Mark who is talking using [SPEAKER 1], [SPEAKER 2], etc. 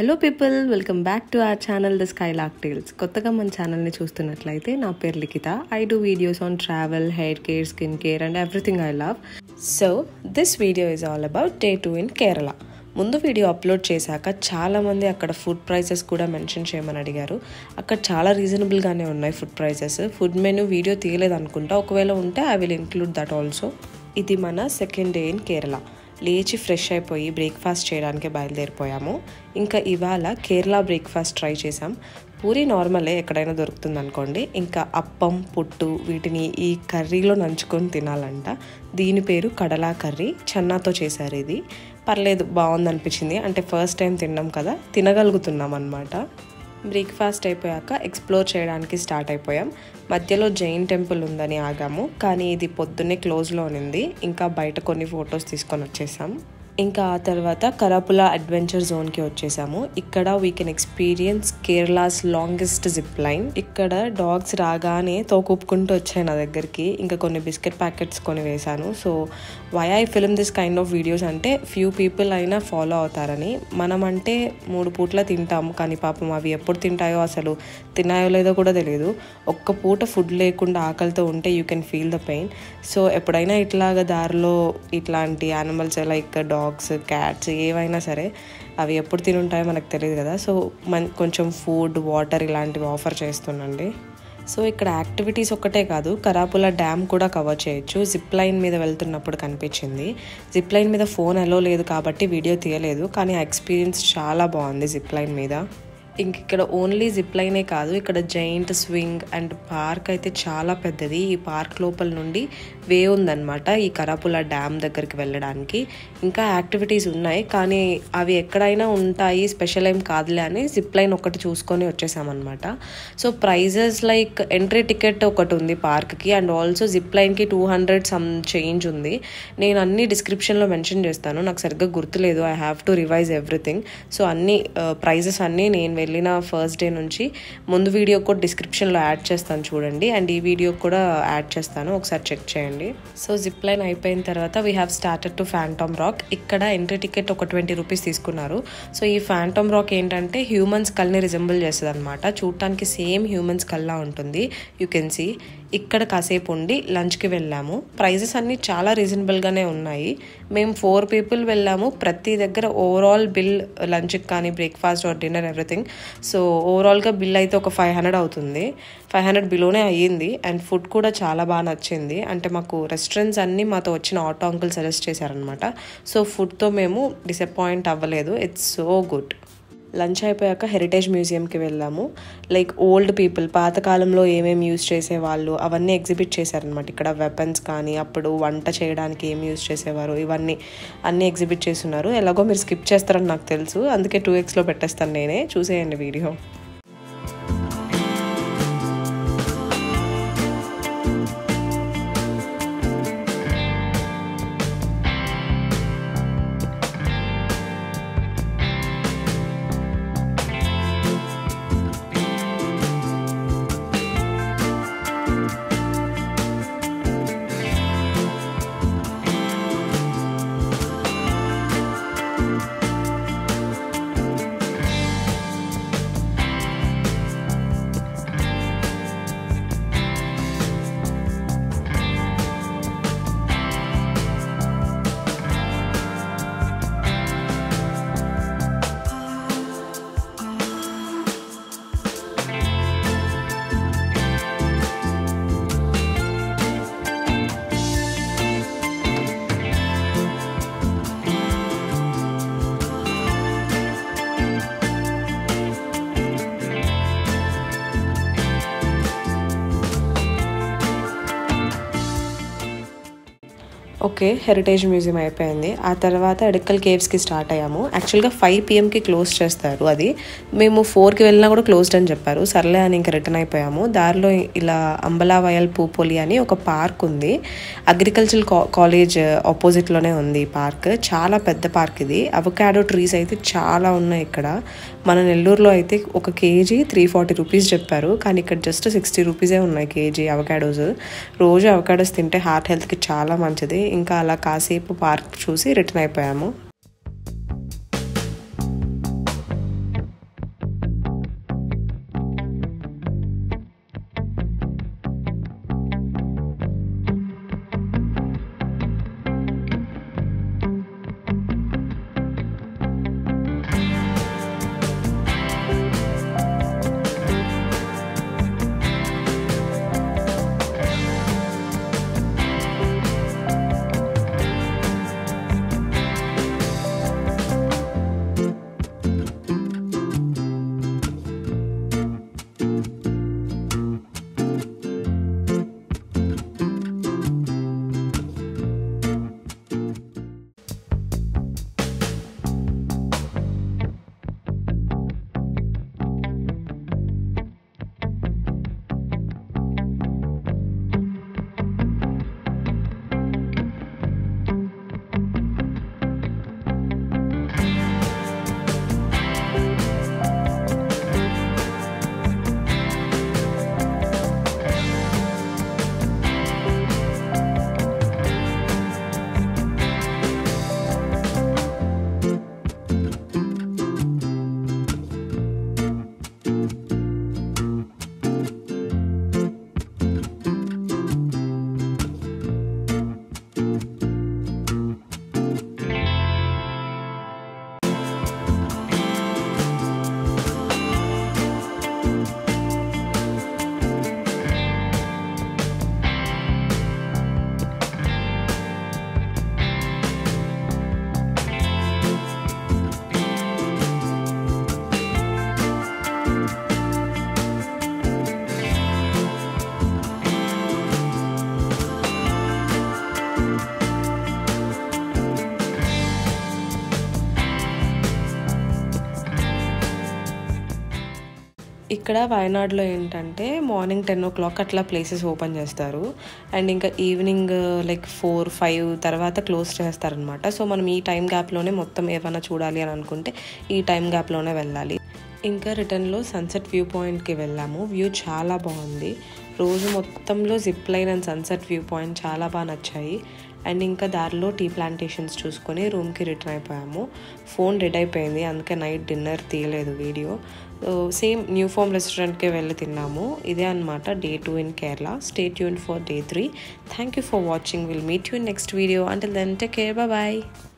[SPEAKER 1] Hello people, welcome back to our channel the skylark tales. కొత్తగా మన ఛానల్ని చూస్తున్నట్లయితే నా పేరు Likhitha. I do videos on travel, hair care, skin care and everything I love. So this video is all about day 2 in Kerala. ముందు video upload చేశాక చాలామంది అక్కడ ఫుడ్ ప్రైసెస్ కూడా మెన్షన్ చేయమని అడిగారు. అక్కడ చాలా రీజనబుల్గానే ఉన్నాయి food prices. Food menu video తీయలేదు అనుకుంటా, ఒకవేళ ఉంటే I will include that also. ఇది మన సెకండ్ డే ఇన్ కేరళ. లేచి ఫ్రెష్ అయిపోయి బ్రేక్ఫాస్ట్ చేయడానికి బయలుదేరిపోయాము. ఇంకా ఇవాళ కేరళ బ్రేక్ఫాస్ట్ ట్రై చేసాం. పూరి నార్మలే, ఎక్కడైనా దొరుకుతుంది అనుకోండి. ఇంకా అప్పం, పుట్టు వీటిని ఈ కర్రీలో నంచుకొని తినాలంట. దీని పేరు కడలా కర్రీ, చన్నాతో చేశారు. ఇది పర్లేదు, బాగుంది అనిపించింది. అంటే ఫస్ట్ టైం తిన్నాం కదా, తినగలుగుతున్నాం అన్నమాట. బ్రేక్ఫాస్ట్ అయిపోయాక ఎక్స్ప్లోర్ చేయడానికి స్టార్ట్ అయిపోయాం. మధ్యలో జైన్ టెంపుల్ ఉందని ఆగాము, కానీ ఇది పొద్దున్నే క్లోజ్లో ఉంది. ఇంకా బయట కొన్ని ఫొటోస్ తీసుకొని వచ్చేసాం. ఇంకా ఆ తర్వాత కరాపుల అడ్వెంచర్ జోన్కి వచ్చేసాము. ఇక్కడ we can experience Kerala's longest zip line. ఇక్కడ డాగ్స్ రాగానే తోకూపుకుంటూ వచ్చాయి నా దగ్గరికి. ఇంకా కొన్ని బిస్కెట్ ప్యాకెట్స్ కొని వేశాను. So why I film this kind of videos అంటే ఫ్యూ పీపుల్ అయినా ఫాలో అవుతారని. మనం అంటే 3 పూట్ల తింటాము, కానీ పాపం అవి ఎప్పుడు తింటాయో, అసలు తిన్నాయో లేదో కూడా తెలియదు. ఒక్క పూట ఫుడ్ లేకుండా ఆకలితో ఉంటే you can feel the pain. So ఎప్పుడైనా ఇట్లాగా దారిలో ఇట్లాంటి యానిమల్స్ లైక్ డాగ్స్, క్యాట్స్ ఏవైనా సరే అవి ఎప్పుడు తినుంటాయో మనకు తెలియదు కదా. సో కొంచెం ఫుడ్, వాటర్ ఇలాంటివి ఆఫర్ చేస్తుండండి. సో ఇక్కడ యాక్టివిటీస్ ఒక్కటే కాదు, కరాపుల డ్యామ్ కూడా కవర్ చేయొచ్చు. జిప్ లైన్ మీద వెళ్తున్నప్పుడు కనిపించింది. జిప్ లైన్ మీద ఫోన్ అలో లేదు కాబట్టి వీడియో తీయలేదు, కానీ ఆ ఎక్స్పీరియన్స్ చాలా బాగుంది జిప్ లైన్ మీద. ఇంక ఇక్కడ ఓన్లీ జిప్ లైనే కాదు, ఇక్కడ జైంట్ స్వింగ్ అండ్ పార్క్ అయితే చాలా పెద్దది. ఈ పార్క్ లోపల నుండి వే ఉందన్నమాట ఈ కరాపుల డ్యామ్ దగ్గరికి వెళ్ళడానికి. ఇంకా యాక్టివిటీస్ ఉన్నాయి, కానీ అవి ఎక్కడైనా ఉంటాయి, స్పెషల్ ఏం కాదులే అని జిప్ లైన్ ఒకటి చూసుకొని వచ్చేసామన్నమాట. So prices like entry ticket ఒకటి ఉంది పార్క్కి, అండ్ ఆల్సో జిప్ లైన్కి 200 సమ్ చేంజ్ ఉంది. నేను అన్ని డిస్క్రిప్షన్లో మెన్షన్ చేస్తాను, నాకు సరిగ్గా గుర్తులేదు. I have to revise everything. So అన్ని ప్రైజెస్ అన్నీ నేను వెళ్ళిన ఫస్ట్ డే నుంచి ముందు వీడియో కూడా డిస్క్రిప్షన్లో యాడ్ చేస్తాను చూడండి, అండ్ ఈ వీడియో కూడా యాడ్ చేస్తాను, ఒకసారి చెక్ చేయండి. సో జిప్ లైన్ అయిపోయిన తర్వాత we have started to phantom rock. ఇక్కడ ఎంట్రీ టికెట్ ఒక 20 రూపీస్ తీసుకున్నారు. సో ఈ ఫ్యాంటమ్ రాక్ ఏంటంటే హ్యూమన్స్ కల్ని రిజెంబుల్ చేస్తుంది అనమాట. చూడటానికి సేమ్ హ్యూమన్స్ కల్లా ఉంటుంది. You can see. ఇక్కడ కాసేపు ఉండి లంచ్కి వెళ్ళాము. ప్రైజెస్ అన్నీ చాలా రీజనబుల్గానే ఉన్నాయి. మేము 4 పీపుల్ వెళ్ళాము. ప్రతి దగ్గర ఓవరాల్ బిల్, లంచ్కి కానీ breakfast are dinner everything, so ఓవరాల్గా బిల్ అయితే ఒక 500 అవుతుంది. 500 బిలోనే అయ్యింది. అండ్ ఫుడ్ కూడా చాలా బాగా నచ్చింది. అంటే మాకు రెస్టారెంట్స్ అన్నీ మాతో వచ్చిన ఆటో అంకుల్ సజెస్ట్ చేశారనమాట. సో ఫుడ్తో మేము డిసప్పాయింట్ అవ్వలేదు. It's so good. లంచ్ అయిపోయాక హెరిటేజ్ మ్యూజియంకి వెళ్ళాము. లైక్ ఓల్డ్ పీపుల్ పాతకాలంలో ఏమేమి యూజ్ చేసేవాళ్ళు అవన్నీ ఎగ్జిబిట్ చేశారనమాట. ఇక్కడ వెపన్స్ కానీ, అప్పుడు వంట చేయడానికి ఏం యూజ్ చేసేవారు, ఇవన్నీ అన్నీ ఎగ్జిబిట్ చేస్తున్నారు. ఎలాగో మీరు స్కిప్ చేస్తారని నాకు తెలుసు, అందుకే 2xలో పెట్టేస్తాను నేనే. చూసేయండి వీడియో. ఓకే, హెరిటేజ్ మ్యూజియం అయిపోయింది. ఆ తర్వాత ఎడక్కల్ కేవ్స్కి స్టార్ట్ అయ్యాము. యాక్చువల్గా 5 PM క్లోజ్ చేస్తారు. అది మేము 4కి వెళ్ళినా కూడా క్లోజ్డ్ అని చెప్పారు. సర్లే అని ఇంకా రిటర్న్ అయిపోయాము. దారిలో ఇలా అంబలావయల్ పూపోలి అని ఒక పార్క్ ఉంది. అగ్రికల్చర్ కాలేజ్ ఆపోజిట్లోనే ఉంది ఈ పార్క్. చాలా పెద్ద పార్క్ ఇది. అవకాడో ట్రీస్ అయితే చాలా ఉన్నాయి ఇక్కడ. మన నెల్లూరులో అయితే ఒక కేజీ 340 రూపీస్ చెప్పారు, కానీ ఇక్కడ జస్ట్ 60 రూపీసే ఉన్నాయి కేజీ అవకాడోస్. రోజు అవకాడోస్ తింటే హార్ట్ హెల్త్కి చాలా మంచిది. ఇంకా అలా కాసేపు పార్క్ చూసి రిటర్న్ అయిపోయాము. ఇక్కడ వయనాడులో ఏంటంటే మార్నింగ్ 10 o'clock అట్లా ప్లేసెస్ ఓపెన్ చేస్తారు అండ్ ఇంకా ఈవినింగ్ లైక్ 4-5 తర్వాత క్లోజ్ చేస్తారనమాట. సో మనం ఈ టైం గ్యాప్లోనే మొత్తం ఏమైనా చూడాలి అని అనుకుంటే ఈ టైం గ్యాప్లోనే వెళ్ళాలి. ఇంకా రిటర్న్లో సన్సెట్ వ్యూ పాయింట్కి వెళ్ళాము. వ్యూ చాలా బాగుంది. రోజు మొత్తంలో zip line and sunset view point చాలా బాగా నచ్చాయి. అండ్ ఇంకా దారిలో టీ ప్లాంటేషన్స్ చూసుకొని రూమ్కి రిటర్న్ అయిపోయాము. ఫోన్ డెడ్ అయిపోయింది, అందుకే నైట్ డిన్నర్ తీయలేదు వీడియో. సేమ్ న్యూ ఫామ్ రెస్టారెంట్కే వెళ్ళి తిన్నాము. ఇదే అనమాట Day 2 in Kerala. Stay tuned for Day 3. Thank you for watching. We'll meet you in next video. Until then, take care. Bye-bye.